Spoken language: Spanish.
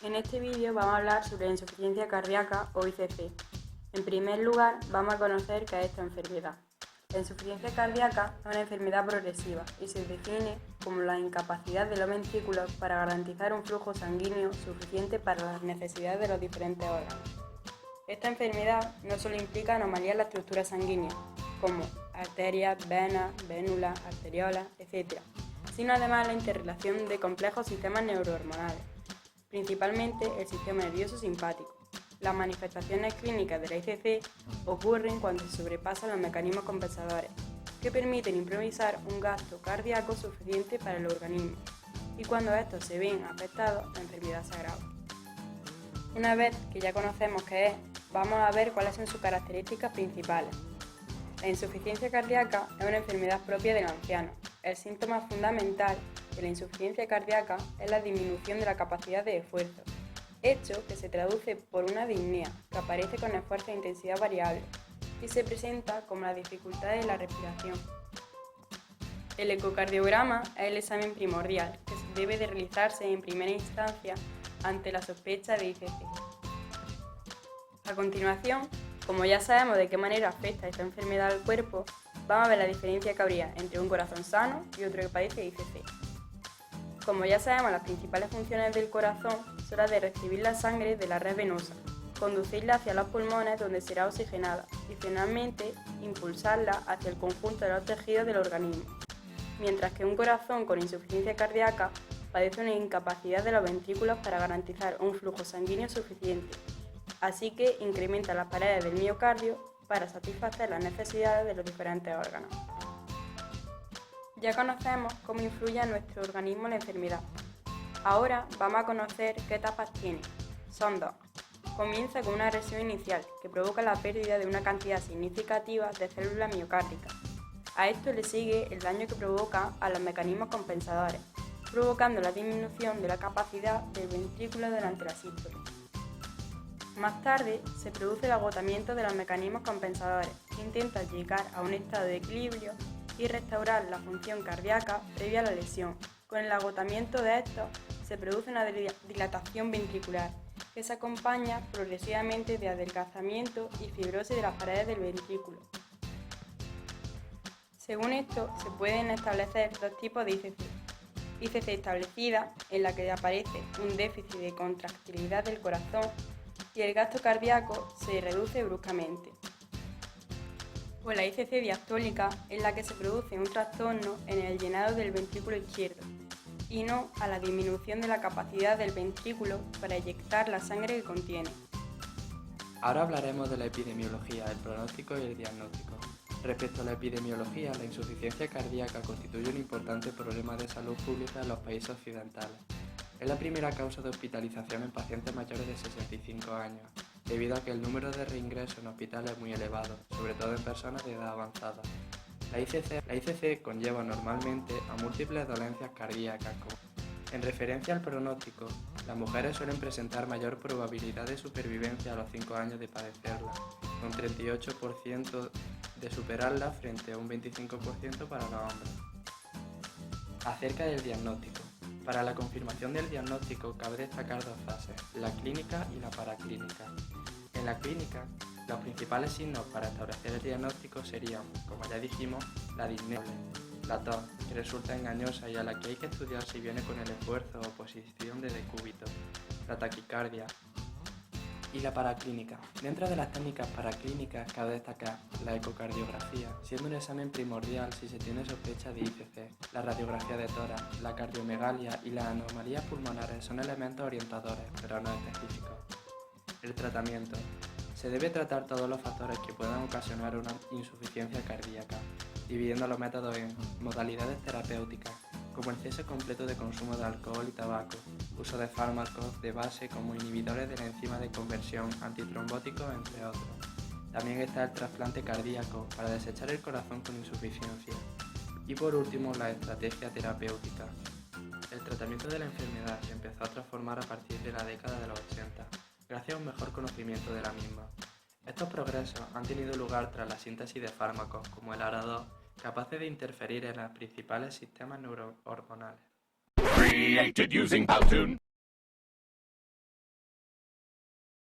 En este vídeo vamos a hablar sobre la insuficiencia cardíaca o ICC. En primer lugar, vamos a conocer qué es esta enfermedad. La insuficiencia cardíaca es una enfermedad progresiva y se define como la incapacidad de los ventrículos para garantizar un flujo sanguíneo suficiente para las necesidades de los diferentes órganos. Esta enfermedad no solo implica anomalías en la estructura sanguínea, como arterias, venas, vénulas, arteriolas, etc., sino además la interrelación de complejos sistemas neurohormonales, principalmente el sistema nervioso simpático. Las manifestaciones clínicas de la ICC ocurren cuando se sobrepasan los mecanismos compensadores, que permiten improvisar un gasto cardíaco suficiente para el organismo, y cuando estos se ven afectados, la enfermedad se agrava. Una vez que ya conocemos qué es, vamos a ver cuáles son sus características principales. La insuficiencia cardíaca es una enfermedad propia del anciano. El síntoma fundamental de la insuficiencia cardíaca es la disminución de la capacidad de esfuerzo, hecho que se traduce por una disnea que aparece con esfuerzo e intensidad variable y se presenta como la dificultad de la respiración. El ecocardiograma es el examen primordial que debe de realizarse en primera instancia ante la sospecha de ICC. A continuación, como ya sabemos de qué manera afecta esta enfermedad al cuerpo, vamos a ver la diferencia que habría entre un corazón sano y otro que padece ICC. Como ya sabemos, las principales funciones del corazón son las de recibir la sangre de la red venosa, conducirla hacia los pulmones donde será oxigenada y finalmente impulsarla hacia el conjunto de los tejidos del organismo, mientras que un corazón con insuficiencia cardíaca padece una incapacidad de los ventrículos para garantizar un flujo sanguíneo suficiente, así que incrementa las paredes del miocardio para satisfacer las necesidades de los diferentes órganos. Ya conocemos cómo influye en nuestro organismo la enfermedad. Ahora vamos a conocer qué etapas tiene. Son dos. Comienza con una agresión inicial que provoca la pérdida de una cantidad significativa de células miocárdicas. A esto le sigue el daño que provoca a los mecanismos compensadores, provocando la disminución de la capacidad del ventrículo durante la sístole. Más tarde se produce el agotamiento de los mecanismos compensadores, que intentan llegar a un estado de equilibrio y restaurar la función cardíaca previa a la lesión. Con el agotamiento de estos se produce una dilatación ventricular, que se acompaña progresivamente de adelgazamiento y fibrosis de las paredes del ventrículo. Según esto, se pueden establecer dos tipos de ICC. ICC establecida, en la que aparece un déficit de contractilidad del corazón y el gasto cardíaco se reduce bruscamente. O la ICC diastólica, en la que se produce un trastorno en el llenado del ventrículo izquierdo, y no a la disminución de la capacidad del ventrículo para eyectar la sangre que contiene. Ahora hablaremos de la epidemiología, el pronóstico y el diagnóstico. Respecto a la epidemiología, la insuficiencia cardíaca constituye un importante problema de salud pública en los países occidentales. Es la primera causa de hospitalización en pacientes mayores de 65 años, debido a que el número de reingresos en hospitales es muy elevado, sobre todo en personas de edad avanzada. La ICC conlleva normalmente a múltiples dolencias cardíacas. En referencia al pronóstico, las mujeres suelen presentar mayor probabilidad de supervivencia a los 5 años de padecerla, con 38% de superarla frente a un 25% para los hombres. Acerca del diagnóstico. Para la confirmación del diagnóstico cabe destacar dos fases, la clínica y la paraclínica. En la clínica, los principales signos para establecer el diagnóstico serían, como ya dijimos, la disnea, la tos, que resulta engañosa y a la que hay que estudiar si viene con el esfuerzo o posición de decúbito, la taquicardia y la paraclínica. Dentro de las técnicas paraclínicas cabe destacar la ecocardiografía, siendo un examen primordial si se tiene sospecha de ICC. La radiografía de tórax, la cardiomegalia y las anomalías pulmonares son elementos orientadores, pero no específicos. El tratamiento. Se debe tratar todos los factores que puedan ocasionar una insuficiencia cardíaca, dividiendo los métodos en modalidades terapéuticas, como el cese completo de consumo de alcohol y tabaco, uso de fármacos de base como inhibidores de la enzima de conversión, antitrombóticos, entre otros. También está el trasplante cardíaco para desechar el corazón con insuficiencia. Y por último, la estrategia terapéutica. El tratamiento de la enfermedad se empezó a transformar a partir de la década de los 80, gracias a un mejor conocimiento de la misma. Estos progresos han tenido lugar tras la síntesis de fármacos como el ARA2, capaces de interferir en los principales sistemas neurohormonales. Created using Powtoon.